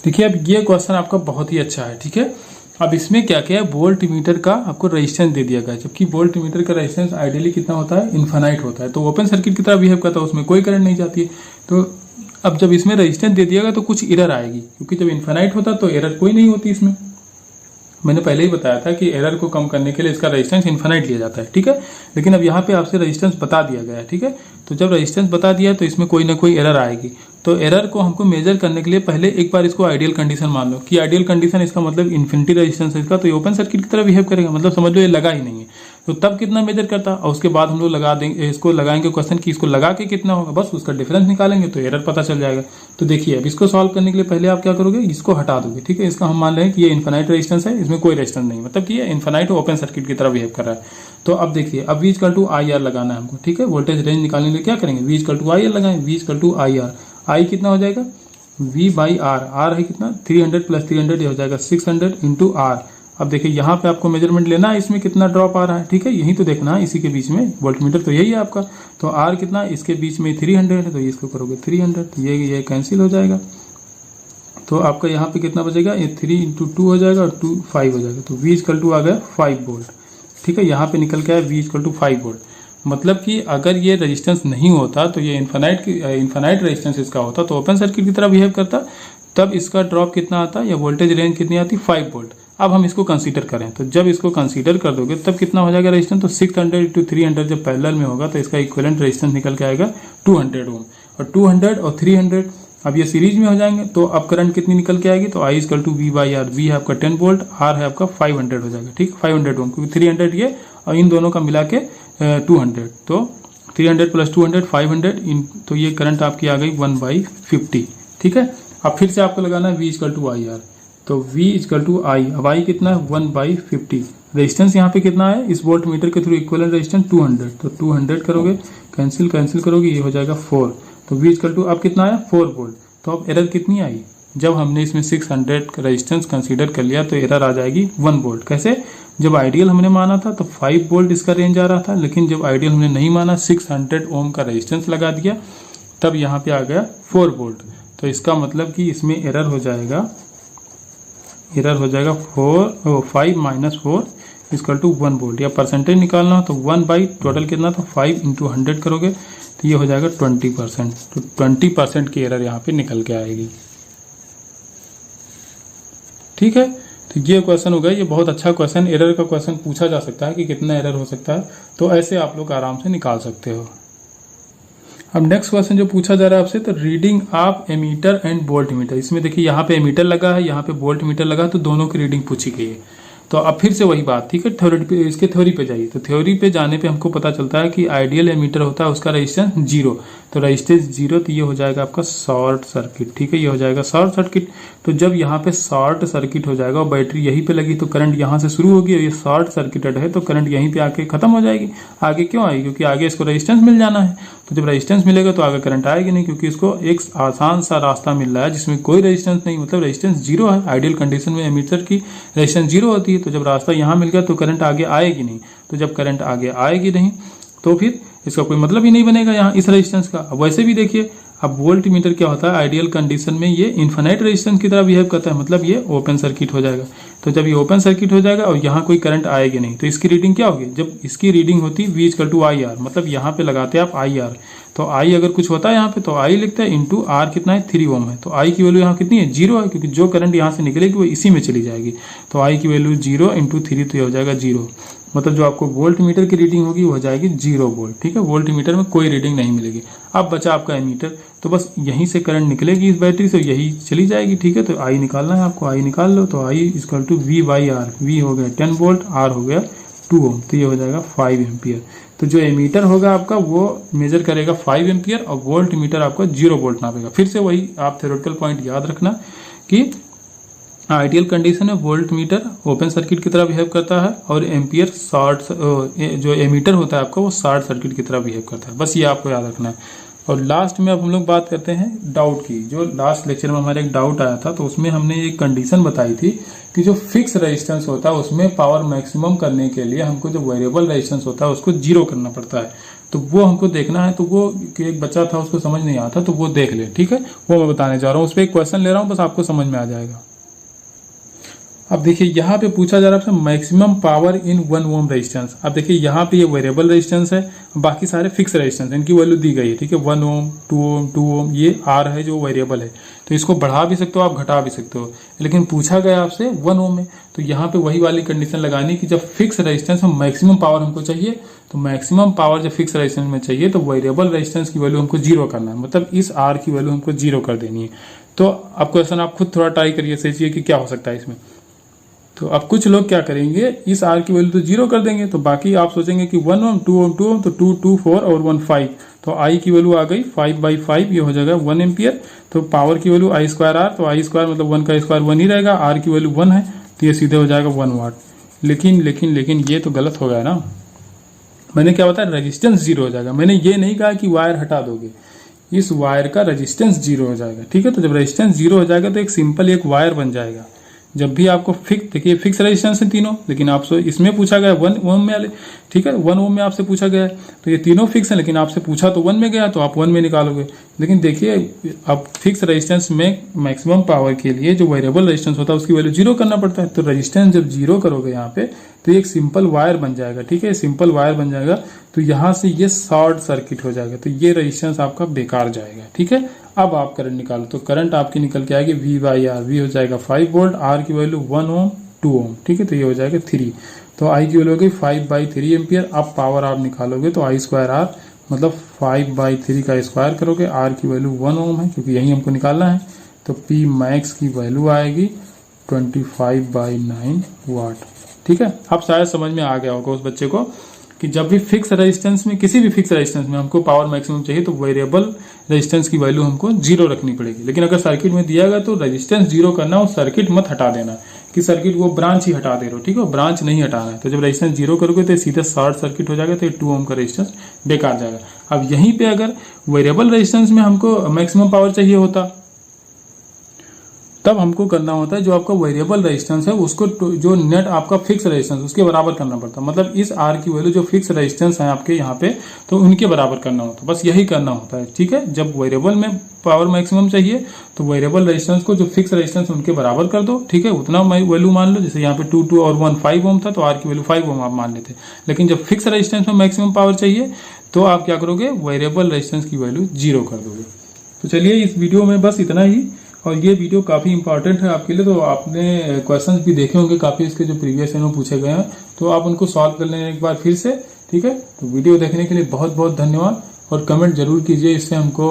देखिए अब ये क्वेश्चन आपका बहुत ही अच्छा है। ठीक है, अब इसमें क्या क्या है, वोल्ट मीटर का आपको रेजिस्टेंस दे दिया गया है, जबकि वोल्ट मीटर का रेजिस्टेंस आइडियली कितना होता है इनफाइनाइट होता है। तो ओपन सर्किट की तरह बिहेव करता है, उसमें कोई करंट नहीं जाती है। तो अब जब इसमें रेजिस्टेंस दे दिया गया तो कुछ एरर आएगी, क्योंकि जब इनफाइनाइट होता तो एरर कोई नहीं होती इसमें। मैंने पहले ही बताया था कि एरर को कम करने के लिए इसका रेजिस्टेंस इनफाइनाइट लिया जाता है। ठीक है, लेकिन अब यहाँ पे आपसे रेजिस्टेंस बता दिया गया है। ठीक है, तो जब रेजिस्टेंस बता दिया तो इसमें कोई ना कोई एरर आएगी। तो एरर को हमको मेजर करने के लिए पहले एक बार इसको आइडियल कंडीशन मान लो कि आइडियल कंडीशन इसका मतलब इन्फिनिटी रेजिस्टेंस है इसका, तो ये ओपन सर्किट की तरह बिहेव करेगा, मतलब समझ लो ये लगा ही नहीं है। तो तब कितना मेजर करता, और उसके बाद हम लोग लगा देंगे, इसको लगाएंगे क्वेश्चन की इसको लगा के कितना होगा, बस उसका डिफरेंस निकालेंगे तो एरर पता चल जाएगा। तो देखिए अब इसको सॉल्व करने के लिए पहले आप क्या करोगे, इसको हटा दोगे। ठीक है, इसका हम मान रहे हैं कि ये इन्फिनाइट रेजिस्टेंस है, इसमें कोई रेजिस्टेंस नहीं, मतलब कि ये इन्फिनाइट ओपन सर्किट की तरह बिहेव कर रहा है। तो अब देखिए अब V equal to I R लगाना है हमको। ठीक है, वोल्टेज रेंज निकालने के लिए क्या करेंगे, V equal to I R लगाएं, V equal to I R, I कितना हो जाएगा V/R, आर है कितना 300 प्लस 300 ये हो जाएगा 600 इंटू आर। अब देखिए यहाँ पे आपको मेजरमेंट लेना है, इसमें कितना ड्रॉप आ रहा है। ठीक है, यही तो देखना है, इसी के बीच में वोल्टमीटर तो यही है आपका। तो आर कितना, इसके बीच में 300 है, तो इसको करोगे 300, तो ये कैंसिल हो जाएगा। तो आपका यहाँ पे कितना बचेगा, ये 3 इंटू 2 हो जाएगा और 2 5 हो जाएगा। तो V इक्वल टू आ गया 5 वोल्ट। ठीक है, यहाँ पे निकल के आया V इक्वल टू 5 वोल्ट। मतलब कि अगर ये रेजिस्टेंस नहीं होता तो ये इन्फाइनाइट रेजिस्टेंस इसका होता तो ओपन सर्किट की तरह बिहेव करता, तब इसका ड्रॉप कितना आता, या वोल्टेज रेंज कितनी आती 5 वोल्ट। अब हम इसको कंसीडर करें, तो जब इसको कंसीडर कर दोगे तब कितना हो जाएगा रेजिस्टेंस, तो 600 इंटू 300 जब पैरेलल में होगा तो इसका इक्विवेलेंट रेजिस्टेंस निकल के आएगा 200 ओम। और 200 और 300 अब ये सीरीज में हो जाएंगे, तो अब करंट कितनी निकल के आएगी, तो I equal to V/R, V है आपका 10 वोल्ट, R है आपका 500 हो जाएगा। ठीक, 500 ओम, क्योंकि 300 ये और इन दोनों का मिला के 200, तो 300 प्लस 200 500 तो ये करंट आपकी आ गई 1/50। ठीक है, अब फिर से आपको लगाना है V equal to I R, तो V इक्वल टू आई, अब I कितना है 1/50। रेजिस्टेंस यहाँ पे कितना है इस वोल्ट मीटर के थ्रू, इक्विवेलेंट रेजिस्टेंस 200, तो 200 करोगे, कैंसिल करोगे, ये हो जाएगा 4। तो V इक्वल टू अब कितना आया 4 वोल्ट। तो अब एरर कितनी आई, जब हमने इसमें 600 रेजिस्टेंस कंसीडर कर लिया तो एरर आ जाएगी 1 वोल्ट। कैसे, जब आइडियल हमने माना था तो 5 वोल्ट इसका रेंज आ रहा था, लेकिन जब आइडियल हमने नहीं माना 600 ओम का रेजिस्टेंस लगा दिया, तब यहाँ पे आ गया 4 वोल्ट। तो इसका मतलब कि इसमें एरर हो जाएगा 5 माइनस 4 इक्वल टू 1 वोल्ट, या परसेंटेज निकालना हो तो 1 बाई टोटल कितना, तो 5 इंटू 100 करोगे तो ये हो जाएगा 20%। तो 20% की एरर यहाँ पे निकल के आएगी। ठीक है, तो ये क्वेश्चन हो गया, ये बहुत अच्छा क्वेश्चन, एरर का क्वेश्चन पूछा जा सकता है कि कितना एरर हो सकता है, तो ऐसे आप लोग आराम से निकाल सकते हो। अब नेक्स्ट क्वेश्चन जो पूछा जा रहा है आपसे, तो reading of ammeter and voltmeter. इसमें देखिए यहाँ पे एमीटर लगा है, यहाँ पे वोल्ट मीटर लगा है, तो दोनों की रीडिंग पूछी गई है। तो अब फिर से वही बात, ठीक है, इसके थ्योरी पे जाइए। तो थ्योरी पे जाने पे हमको पता चलता है कि आइडियल एमीटर होता है उसका रेजिस्टेंस 0, तो रेजिस्टेंस 0, तो ये हो जाएगा आपका शॉर्ट सर्किट। ठीक है, ये हो जाएगा शॉर्ट सर्किट। तो जब यहाँ पे शॉर्ट सर्किट हो जाएगा और बैटरी यहीं पे लगी तो करंट यहाँ से शुरू होगी, और ये शॉर्ट सर्किटेड है तो करंट यहीं पे आके खत्म हो जाएगी। आगे क्यों आएगी, क्योंकि आगे इसको रेजिस्टेंस मिल जाना है। तो जब रेजिस्टेंस मिलेगा तो आगे करंट आएगी नहीं, क्योंकि इसको एक आसान सा रास्ता मिल रहा है जिसमें कोई रेजिस्टेंस नहीं, मतलब रेजिस्टेंस 0 है। आइडियल कंडीशन में एमीटर की रेजिस्टेंस 0 होती है, तो जब रास्ता यहाँ मिल गया तो करंट आगे आएगी नहीं। तो जब करंट आगे आएगी नहीं तो फिर इसका कोई मतलब ही नहीं बनेगा यहाँ इस रेजिस्टेंस का। अब वैसे भी देखिए अब वोल्ट मीटर क्या होता है, आइडियल कंडीशन में ये इन्फिनाइट रेजिस्टेंस की तरह बिहेव करता है, मतलब ये ओपन सर्किट हो जाएगा। तो जब ये ओपन सर्किट हो जाएगा और यहाँ कोई करंट आएगी नहीं, तो इसकी रीडिंग क्या होगी, जब इसकी रीडिंग होती है V=IR, मतलब यहाँ पे लगाते हैं आप IR, तो I अगर कुछ होता है यहाँ पे तो I लिखते हैं इंटू R कितना है 3 ओम है, तो I की वैल्यू यहाँ कितनी है 0 है, क्योंकि जो करंट यहाँ से निकलेगी वो इसी में चली जाएगी। तो I की वैल्यू 0 इंटू 3, तो ये हो जाएगा 0, मतलब जो आपको वोल्ट मीटर की रीडिंग होगी वो हो जाएगी 0 वोल्ट। ठीक है, वोल्ट मीटर में कोई रीडिंग नहीं मिलेगी। अब बचा आपका एमीटर, तो बस यहीं से करंट निकलेगी इस बैटरी से, यही चली जाएगी। ठीक है, तो I निकालना है आपको, I निकाल लो, तो I=V/R, V हो गया 10 वोल्ट, R हो गया 2 ओम, तो ये हो जाएगा 5 एम्पियर। तो जो एमीटर होगा आपका वो मेजर करेगा 5 एम्पियर और वोल्ट मीटर आपका 0 वोल्ट नापेगा। फिर से वही आप थ्योरेटिकल पॉइंट याद रखना कि आइडियल कंडीशन में वोल्ट मीटर ओपन सर्किट की तरह बिहेव करता है और एम्पियर जो एमीटर होता है आपका वो शॉर्ट सर्किट की तरह बिहेव करता है। बस ये आपको याद रखना है। और लास्ट में अब हम लोग बात करते हैं डाउट की। जो लास्ट लेक्चर में हमारा एक डाउट आया था, तो उसमें हमने एक कंडीशन बताई थी कि जो फिक्स रेजिस्टेंस होता है उसमें पावर मैक्सिमम करने के लिए हमको जो वेरिएबल रेजिस्टेंस होता है उसको 0 करना पड़ता है। तो वो हमको देखना है, तो वो एक बच्चा था उसको समझ नहीं आता, तो वो देख ले। ठीक है, वो मैं बताने जा रहा हूँ, उस पर एक क्वेश्चन ले रहा हूँ, बस आपको समझ में आ जाएगा। अब देखिए यहाँ पे पूछा जा रहा है maximum power in 1 ohm resistance. अब देखिए यहाँ पे ये वेरिएबल रेजिस्टेंस है, बाकी सारे फिक्स रेजिस्टेंस, इनकी वैल्यू दी गई है। ठीक है, 1 ओम 2 ओम 2 ओम, ये R है जो वेरिएबल है, तो इसको बढ़ा भी सकते हो आप, घटा भी सकते हो, लेकिन पूछा गया आपसे 1 ओम में। तो यहाँ पे वही वाली कंडीशन लगानी कि जब फिक्स रेजिस्टेंस में मैक्सिमम पावर हमको चाहिए, तो मैक्सिमम पावर जब फिक्स रेजिस्टेंस में चाहिए तो वेरिएबल रेजिस्टेंस की वैल्यू हमको 0 करना है, मतलब इस R की वैल्यू हमको 0 कर देनी है। तो अब क्वेश्चन आप खुद थोड़ा ट्राई करिए, सोचिए कि क्या हो सकता है इसमें। तो अब कुछ लोग क्या करेंगे, इस R की वैल्यू तो 0 कर देंगे, तो बाकी आप सोचेंगे कि 1 ओम 2 ओम 2 ओम, तो 2 2 4 और 1 5, तो I की वैल्यू आ गई 5/5, ये हो जाएगा 1 एम्पियर। तो पावर की वैल्यू I²R, तो I² मतलब 1 का स्क्वायर 1 ही रहेगा, R की वैल्यू 1 है, तो ये सीधे हो जाएगा 1 वाट। लेकिन ये तो गलत हो गया ना। मैंने क्या बताया, रेजिस्टेंस 0 हो जाएगा। मैंने ये नहीं कहा कि वायर हटा दोगे, इस वायर का रेजिस्टेंस 0 हो जाएगा। ठीक है, तो जब रेजिस्टेंस 0 हो जाएगा तो एक सिंपल एक वायर बन जाएगा। जब भी आपको देखिए फिक्स रेजिस्टेंस है तीनों, लेकिन आपसे इसमें पूछा गया 1 ओम में, ठीक है 1 ओम में आपसे पूछा गया है, तो ये तीनों फिक्स है, लेकिन आपसे पूछा तो 1 में गया, तो आप 1 में निकालोगे। लेकिन देखिए अब फिक्स रेजिस्टेंस में मैक्सिमम पावर के लिए जो वेरिएबल रेजिस्टेंस होता है उसकी वैल्यू 0 करना पड़ता है। तो रेजिस्टेंस जब 0 करोगे यहाँ पे, तो एक सिंपल वायर बन जाएगा। ठीक है, सिंपल वायर बन जाएगा, तो यहाँ से ये शॉर्ट सर्किट हो जाएगा, तो ये रेजिस्टेंस आपका बेकार जाएगा। ठीक है, अब आप करंट निकालो, तो करंट आपकी निकल के आएगी V/R, V हो जाएगा 5 वोल्ट, R की वैल्यू 1 ओम 2 ओम। ठीक है, तो ये हो जाएगा 3, तो I की वैल्यू हो गई 5/3 एम्पियर। अब पावर आप निकालोगे तो I²R मतलब 5/3 का स्क्वायर करोगे, R की वैल्यू 1 ओम है क्योंकि यही हमको निकालना है, तो P मैक्स की वैल्यू आएगी 25/9 वाट। ठीक है, अब शायद समझ में आ गया होगा उस बच्चे को कि जब भी फिक्स रेजिस्टेंस में, किसी भी फिक्स रेजिस्टेंस में हमको पावर मैक्सिमम चाहिए तो वेरिएबल रेजिस्टेंस की वैल्यू हमको 0 रखनी पड़ेगी। लेकिन अगर सर्किट में दिया गया तो रेजिस्टेंस 0 करना और सर्किट मत हटा देना कि सर्किट वो ब्रांच ही हटा दे रहे हो। ठीक है, ब्रांच नहीं हटाना है। तो जब रेजिस्टेंस 0 करोगे तो सीधे शॉर्ट सर्किट हो जाएगा, तो 2 ओम का रेजिस्टेंस बेकार जाएगा। अब यहीं पे अगर वेरिएबल रेजिस्टेंस में हमको मैक्सिमम पावर चाहिए होता, तब हमको करना होता है जो आपका वेरिएबल रेजिस्टेंस है उसको जो नेट आपका फिक्स रेजिस्टेंस उसके बराबर करना पड़ता है। मतलब इस R की वैल्यू जो फिक्स रेजिस्टेंस है आपके यहाँ पे, तो उनके बराबर करना होता है। बस यही करना होता है। ठीक है, जब वेरिएबल में पावर मैक्सिमम चाहिए तो वेरिएबल रेजिस्टेंस को जो फिक्स रेजिस्टेंस उनके बराबर कर दो। ठीक है, उतना वैल्यू मान लो, जैसे यहाँ पे 2 2 और 1 5 ओम था, तो R की वैल्यू 5 ओम आप मान लेते। लेकिन जब फिक्स रेजिस्टेंस में मैक्सिमम पावर चाहिए तो आप क्या करोगे, वेरिएबल रेजिस्टेंस की वैल्यू 0 कर दोगे। तो चलिए इस वीडियो में बस इतना ही, और ये वीडियो काफ़ी इंपॉर्टेंट है आपके लिए। तो आपने क्वेश्चंस भी देखे होंगे काफ़ी, इसके जो प्रीवियस है वो पूछे गए हैं, तो आप उनको सॉल्व कर लें एक बार फिर से। ठीक है, तो वीडियो देखने के लिए बहुत बहुत धन्यवाद, और कमेंट जरूर कीजिए, इससे हमको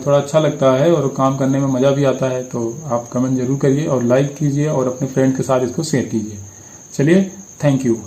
थोड़ा अच्छा लगता है और काम करने में मज़ा भी आता है। तो आप कमेंट जरूर करिए और लाइक कीजिए और अपने फ्रेंड के साथ इसको शेयर कीजिए। चलिए, थैंक यू।